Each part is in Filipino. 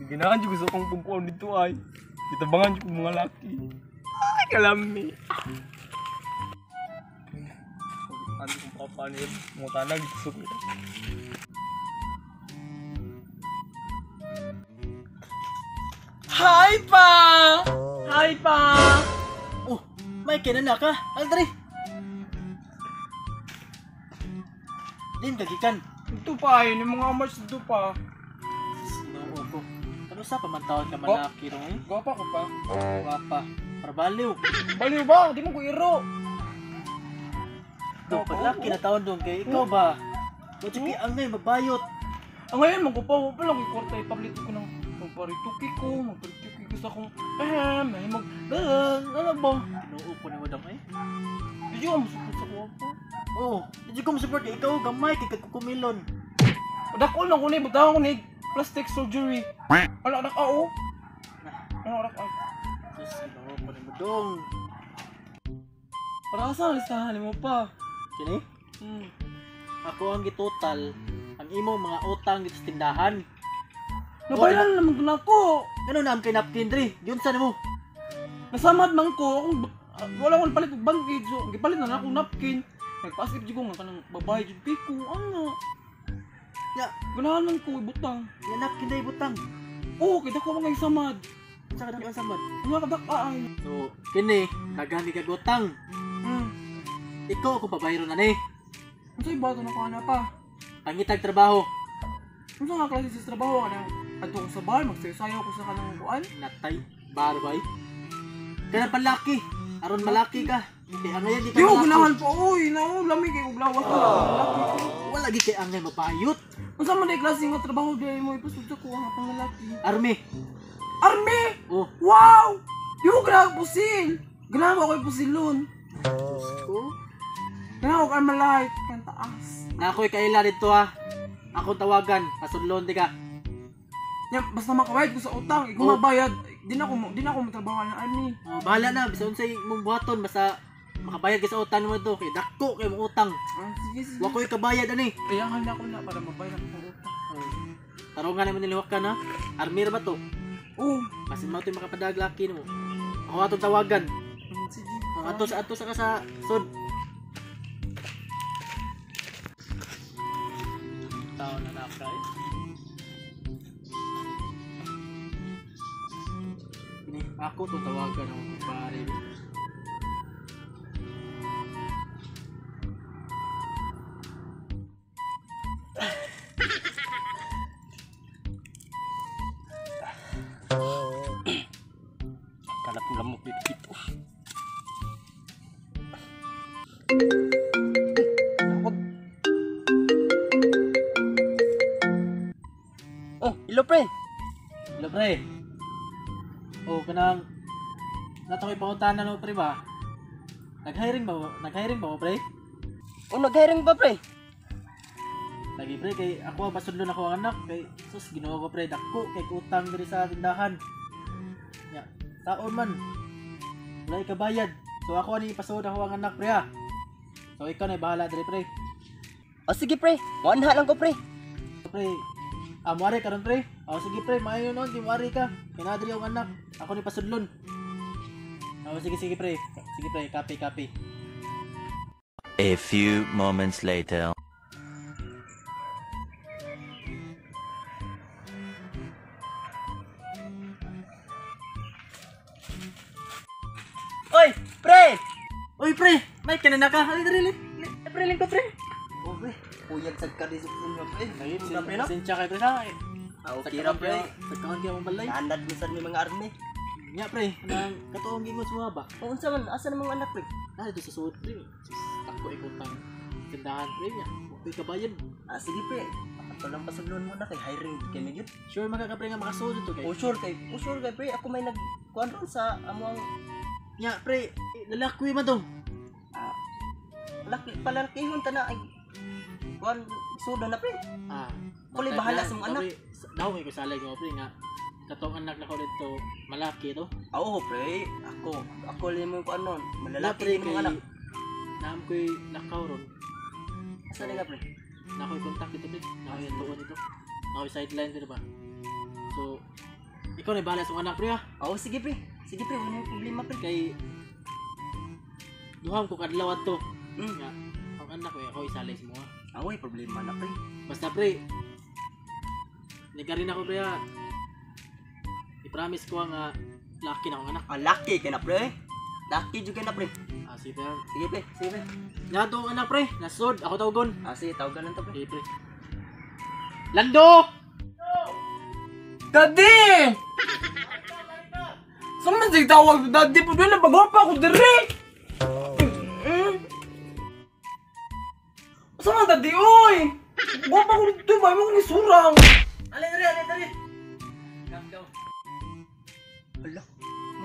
Ginahan juga sa kong pagkuhan dito ay. Gitabangan juga mga laki. Ay, kalami. Ano kong papanir, mga tanag, gusto ko. Hi pa! Hi pa! Oh, may kinana ka. Aldri. Din kagikan. Ito pa ay, yung mga amas dito pa. Ginoo ko. Ano sa pamantawon ka malaki ro eh? Gwapa ko pa. Wapa. Parbaliw. Baliw ba? Di mo ko iro. Do palaki na taon dong kay ikaw ba? Buti kay angay mabayot. Ang ngayon, magkupaw pa lang, ikorta, ipablito ko ng magparituki ko sa kong, may ano ba? Ginoo ko ni madam eh. Hindi ko masupot sa kuha po. Oh, hindi ko masupport kay ikaw gamay kay kagkukumilon. Padakol lang ko na, butang ko na, plastic surgery. Anak, oo. Anak, Sus, ginoo ko ni madong. para saan listahan mo pa? Kini? Ako ang gitotal ang imo mga utang dito sa tindahan. Nabayaran naman doon ako. Ano na ang kay napkin dre? Yun sa mo. Nasamad man ko, wala akong palit ng bangkid. So, gipalit na akong napkin. Nagpasip ko nga kanang babae dyan piko. Ano? Ya, Ganahan man ko, ibutang. yan napkin dre butang. Oo, kita ko mga isamad. Sa kadang kasamad. Ano kadakay? So, kini nagani ka gutang. Ikaw ako pabayro na ni. Ano sa'yo ba ito na kana pa? Pangitag trabaho. Ano nga klase sa trabaho ka na? Adto ko sa bar, magsayaw ko sa kanang buwan. Natay, barbay. Kana palaki. Aron malaki ka. Kay angayan di ka Yo, malaki. ganahan pa, uy, lamig kayo uglawas ka lang. Wala gi kay angay mabayot. Kung saan man na klase nga trabaho dahil mo, ipasod ko ang pangalaki. Army. Army! Oh. Wow! Di ko ganahan pusil! Ganahan ko pusilon. Oh. Ganahan ko armalite, kang taas. Na ako'y kaila dito ha. Akong tawagan, pasudlon di ka. Yan, basta makabayad ko sa utang, kung mabayad, di na ako matrabaho ng army. Oh, bahala na, bisa unsay mong buhaton basta makabayad ka sa utang mo to. Kay dako kay mong utang. Sige. Wa ko'y kabayad ani. Kaya handa ko na para mabayad ako ng utang. Tarungan naman niliwak ka na. Army ra ba to? Oo. Masin mo ito yung makapadag laki mo. Ako atong tawagan. Sige. Ato sa ka sa sud. Tao na nakay. Ini ako to tawagan ng pare. Kalat lamok dito. Oh, ilo pre. Ilo pre. Oh, kanang natoy pangutana no pre ba? Nag-hiring ba mo pre? O nag-hiring ba pre? Lagi pre kay ako pasudlon ako ang anak kay sus Ginoo ko pre dako kay utang diri sa tindahan. Ya, taon man. Wala ka bayad. So ako ani pasud ako ang anak pre ha. So ikaw na bahala diri pre. O sige pre, muanha lang ko pre. Pre, muari ka ron pre. O sige pre, maayo nun, di muari ka. Pinadri ang anak. Ako ni pasudlon. O sige pre. Sige pre, copy. A few moments later. Oy, pre! Oy pre, may kanana ka. Ali diri. Pre lang ko pre. O pre, Uyag sa kadisip mo pre. lagi Sino, pre, no? Sinsya kay pre sa. Okay ra pre. Tagkaon kay mong balay. Standard minsan may mga army. Nya pre, nang katuong gingon sa ba? O unsa man, asa namang anak pre? Ah, dito sa suod pre. Ako ikutang tindahan pre nya. Okay kabayan. Sige pre. Ato lang pasudlon mo na kay hiring kay medyo. Sure makakapre nga makasuod dito kay. O sure kay pre, ako may nagkuan ron sa among Nya pre, lalaki man to. palalakihon ta na ay kuan suda na pre. Ah, Kuli bahala sa mga anak. Daw kay kusalay ko pre nga katong anak na ko dito malaki to. Oo pre, ako limo ko ano, Lalaki malalaki pre yung kay mga anak. naam ko'y nakaw ron. Asa nga pre? Nako'y contact dito pre. Nako'y tuon dito. Nako'y sideline dito ba. So ikaw na bahala sa mga anak pre ha. Oo, sige pre. Sige pre, wala yung problema pre. Kay duham ko kadlaw adto. Hmm. Nga ang anak ko ako isalay sa mga. Away, problema na pre. Basta pre. Nagarin ako pre ha. I-promise ko nga laki na akong anak. Lucky ka na pre. Lucky juga na pre. Sige pre. Sige pre, sige pre. Nga to ang anak pre. Nasod ako tawgon. Sige, tawagan lang to pre. Sige pre. Lando! Daddy! Saan man siya tawag? Daddy po doon na bagwapa ako diri! Saan man daddy? Uy! Gwapa ko dito ba? Yung isurang! Alay dali. Go. Ala,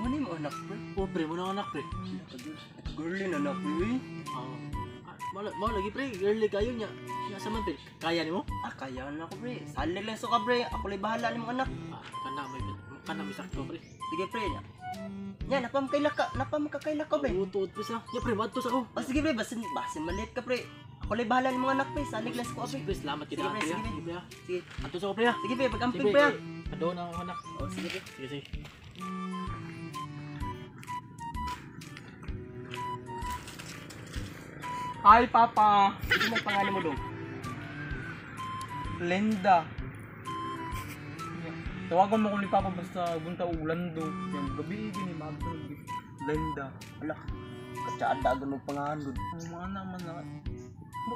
muna mo anak pre. Oh pre, mo na anak pre. Girly na anak pre. Oo. Mau lagi pre, girly kayo nya. Nya sa man pre. Kaya nimo? Kaya na ako pre. Sali lang so ka pre. Ako lang bahala ni mga anak. Kana may sakto pre. Sige pre nya. Nya, napamakaila ka pre. Utot pre sa. Ya pre, madto sa ko. Sige pre, basin malit ka pre. Ako lang bahala ni mga anak pre. Sali lang ko pre. Pre, salamat kita Sige, pre. sige, Sige pre. Sige. Adto sa ko pre. Sige pre, pagamping Sige pre. Adto na ako anak. Sige pre. Sige. Hi, Papa! Sige mo pangalan mo dong. Linda. Tawagan mo ko ni Papa basta bunta Ulando. Yung gabi gini magdog. Linda. Ala. Katsaan dagan mo pangalan dun. Ang mga naman na.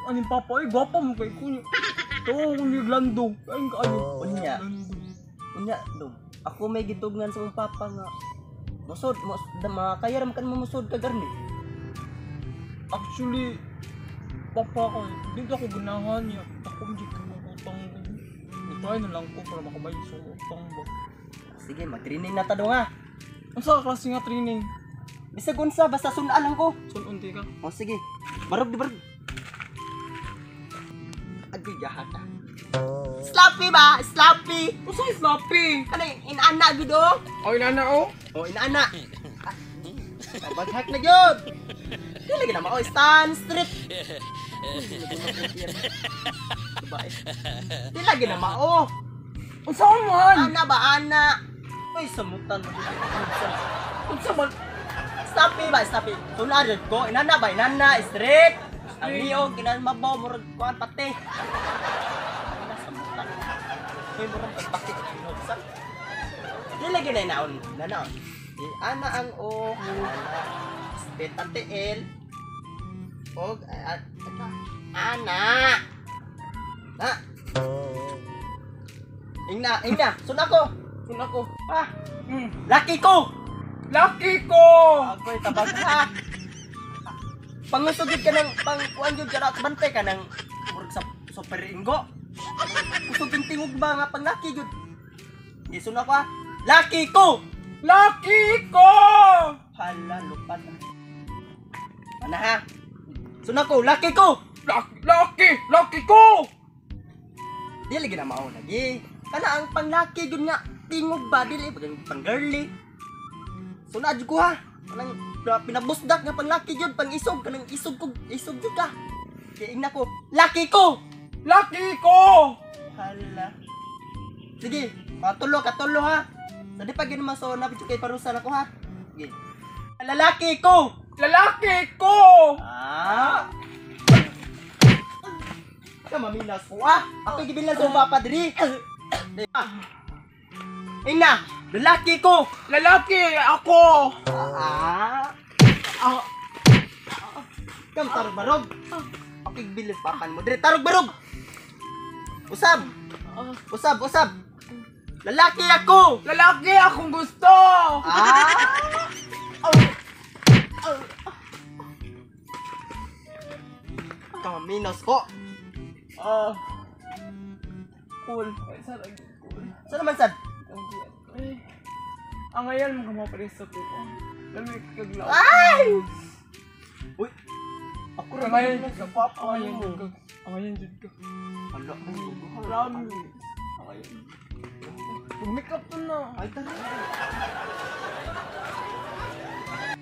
Ano yung Papa? Ay, gwapa mo kay Kuya. Tawa ko ni Lando. Ay, kaano? Unya. Lando. Unya dong. Ako may gitugnan sa mong papa nga. Musod, makaya ram kan mo musod ka garni. Actually, Papa ko, dito ako ganahan niya. Ako hindi ko utang ko. Try na lang ko para makabayad sa utang ba. Sige, mag-training na ta dong ha. Ang sa klase nga training? Bisag unsa basta sunaan lang ko. Sununti ka. O sige. Barog di barog. Agoy jahat ah. Slappy ba? Slappy. Usa yung sloppy! Ano yung inaana gud oh? Ay, nana oh! O inaana. Baghak na gyud. Di lagi na mao stand street. Di lagi na mao. Unsa man? Ana ba ana? Uy samutan. Unsa man? Slappy ba? Slappy. Sunod ko. Inana ba? Inana street. Ang iyo kinamabaw murag kuan pati. May murang pagpakit sinugsan. Di lagi na inaon. Nanaon. Ana ang o. Tate el. Og ana. Na. Ingna. Sun ako. Ha. Lucky ko. Lucky ko! Ako'y tabag ha. Pangusugid ka ng pangkuan jud ka na bantay ka ng murag sa super ingo. Kusugin tingog ba nga pang lucky jud. Gisun ako ha. Lucky ko. Lucky ko! Hala lupat. Ana ha. Sun ako, lucky ko. Lucky ko! Di lagi na mao lagi. Kana ang pang lucky jud nga tingog ba dili pang girly. Sunad jud ko ha. Kanang pinabusdak nga pang lucky jud pang isog kanang isog jud ka. Kaya ingna ko, lucky ko. Lucky ko! Hala. Sige, katulo ha. Sa di pa ginaman so napit kay parusa na ko ha. Sige. Lalaki ko. Lalaki ko! Ah. Ka maminas ko ah. Ako gibilan sa papa diri. Ina, lalaki ko. Lalaki ako! Ah. Kam tarog barog. Ako gibilan papan mo diri tarog barog. Usab. Usab. Lalaki ako. Lalaki akong gusto! Ah. Kaminos ko. Cool. Ay, sarag. Cool. Saan naman sad? Ay. Ang ngayon mo kamapreso ko. Lamig kaglaw. Ay! Uy. Ako Ang ngayon ka papa. Ang ngayon jud ka. Ang ngayon jud ka. Hala. Promise. Ang ngayon. Mag-make up na. Ay, tara.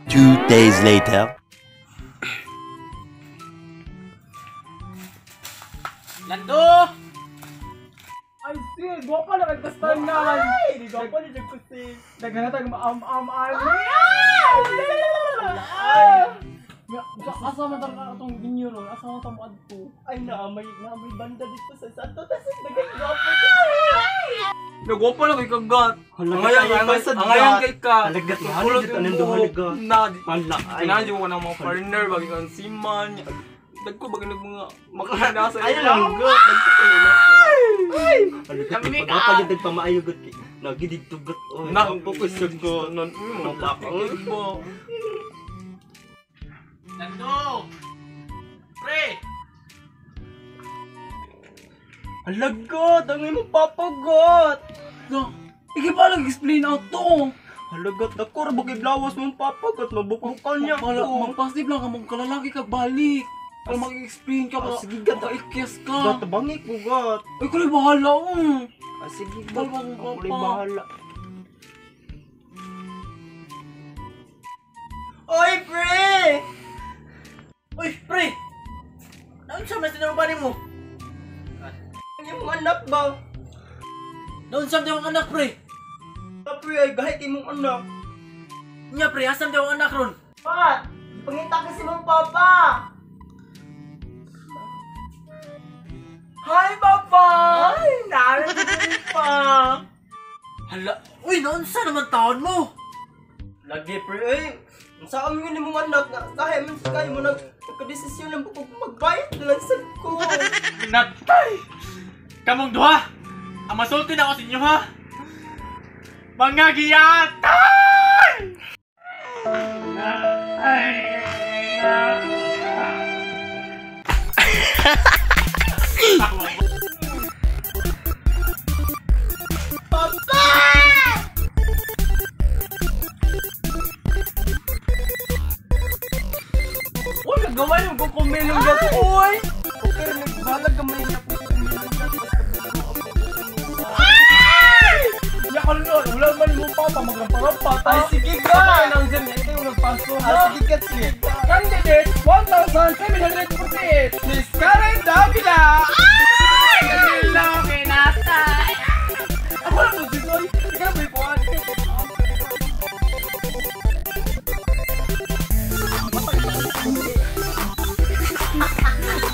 2 days later. Lando! Ay, sis, gwa pala kay kastanan. Ay, di ko pa ni ko sis. Naghanatag maam-am ani. Asa man ta atong ginyo ron? Asa man ta mo adto? Ay, naamay banda dito sa sato. Tapos dagay gwapo. Nagwa pala kay kagat. Ngayon kay ka. Halagat na, Kulot halagat, yung anong buhok. halagat? Na, Malak. kinahan mo ka ng mga partner, bagay kang siman. Dagko bagay ng mga makahanasa. Ay, lang gut. Halagat Kami ni pagapag yung pamaayo gut. Nagidig tugot. Nakapokus ko nun. Malakit mo. Nando! Pre! Halagat, ang imong papagot. Igi pa nag-explain out to. Halagat ako, bakit lawas mong papagot? Mabukukan niya Wala, ko. magpasib lang ka, magkalalaki ka, balik. Para mag-explain ka, para sige, gat. maka-ikyas Gat, ka. bangik ko gat. Ay, kulay bahala, Sige, Bal- gat. bal- Ako bal- rin pa. bahala. Oy, pre! Uy, pre! Naunsa man sinarubanin mo? Ang iyong anak ba? Naunsa man yung anak, pre? Tapos ay gahit imong anak. Nya, pre, asam yung anak ron? Pat! Pangita kasi mong papa! Hi, papa! Ay, narinig pa! Hala, uy, naunsa naman taon mo? Lagi, pre, ay! Sa amin yun mong anak na kahit man sa kayo mo nagkadesisyon ng magbayad na lang sa ko. Natay! Kamong duha! Ang masulti na ako sa inyo, ha? Mga giyatay! Uy, nagawa yung kukumilong gato, uy! Okay, nagbalag gamay na po. Hindi ka rin, wala naman yung papa, magrampa-rampa. Ay, sige ka! Kapag lang dyan, ito yung nagpaso. Sige ka, sige. Candidate 1,748, Miss Karen Davila! Ay! Hello, kinatay! Ako lang po, Jisoy. Ikaw may puwan.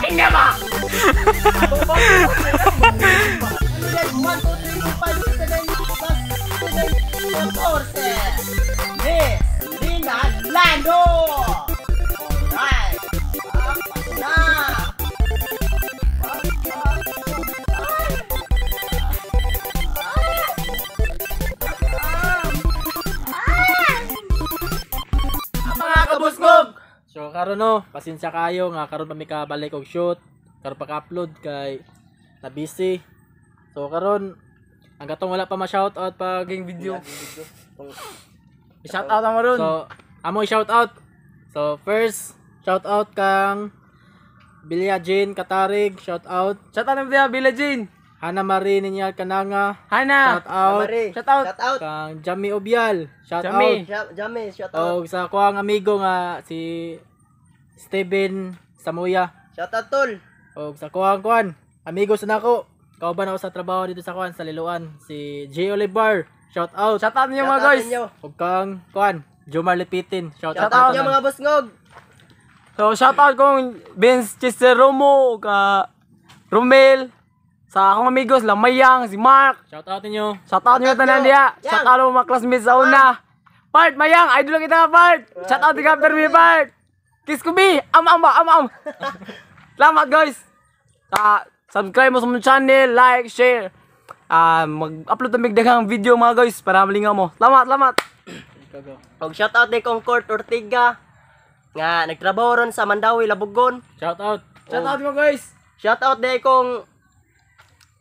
Tingnan mo! 1, 2, 3, 4, 5, 6, 7, 8, 9, 10, 11, 14! Miss Lina Lando! Alright! Apat na! Mga kabusgog! So karon no, pasensya kayo nga karon pa mi ka balik og shoot, karon pa ka-upload kay na busy. So karon ang gatong wala pa ma-shoutout pa ging video. I-shoutout mo ron. So amo i-shoutout. So first, shoutout kang Bilya Jane Katarig, shoutout. Shoutout na ba, Bila Jean? Hana Marie Ninyal Kananga, Hana! shoutout. Shoutout! Shout out! Kang Jamie Obial, shoutout. Jamie. James, shout out! Og sa kuang amigo nga si Steven Samuya. Shout out, tol! Og sa kuan amigo sa nako. Kauban ako sa trabaho dito sa kuan sa Liloan, si J Oliver. Shout out. Shoutout niyo Shout mga out guys! ninyo. Og kang kuan Jomar Lipitin. Shout Shout out. out niyo mga busngog! So, shoutout kong Vince Chiseromo, ka Romel, sa akong amigos, Lamayang, si Mark. Shout out ninyo. Shoutout nyo Shoutout tanan nyo. diya. Yang. Shoutout mo mga classmates sa una. Part, Mayang, idol kita Part. Shoutout di ka Permi Part. Kiss ko bi, am. Salamat guys. Subscribe mo sa mong channel, like, share. Mag-upload na daghang video mga guys para malingaw mo. Salamat. Og shout out ni kong Court Ortiga nga nagtrabaho ron sa Mandawi, Labugon. Shout out. Shoutout mo guys. Shout out day kong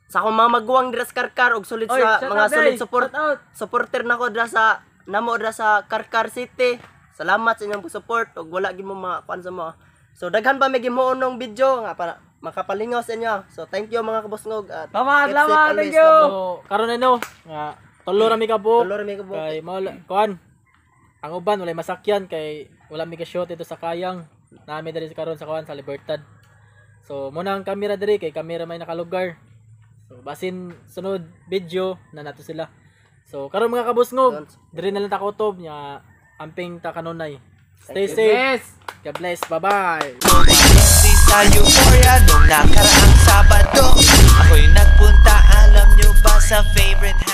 sa akong mga maguwang dira sa Karkar og solid Oy, sa shout mga out, solid day. support Shout out. supporter nako dira sa namo dira sa Karkar City. Salamat sa inyong support og wala gid mo makakuan sa mo. So daghan pa may gimuonong video nga para makapalingaw sa inyo. So thank you mga kabusngog at Salamat, keep safe salamat, always, thank you. love So karon na no, nga tulo ra mi ka po. Tulo ra mi ka buok. Kay mao kuan. Ang uban walay masakyan kay wala mi ka shoot ito sa Kayang. Nami diri karon sa kuan sa Libertad. So muna ang camera diri kay camera may nakalugar. So basin sunod video na nato sila. So karon mga kabusngog, diri na lang ta kutob nya amping ta kanunay. Stay safe. Yes. God bless. Bye-bye. Di sa Euphoria nung nakaraang Sabado, ako'y nagpunta, alam nyo ba, sa favorite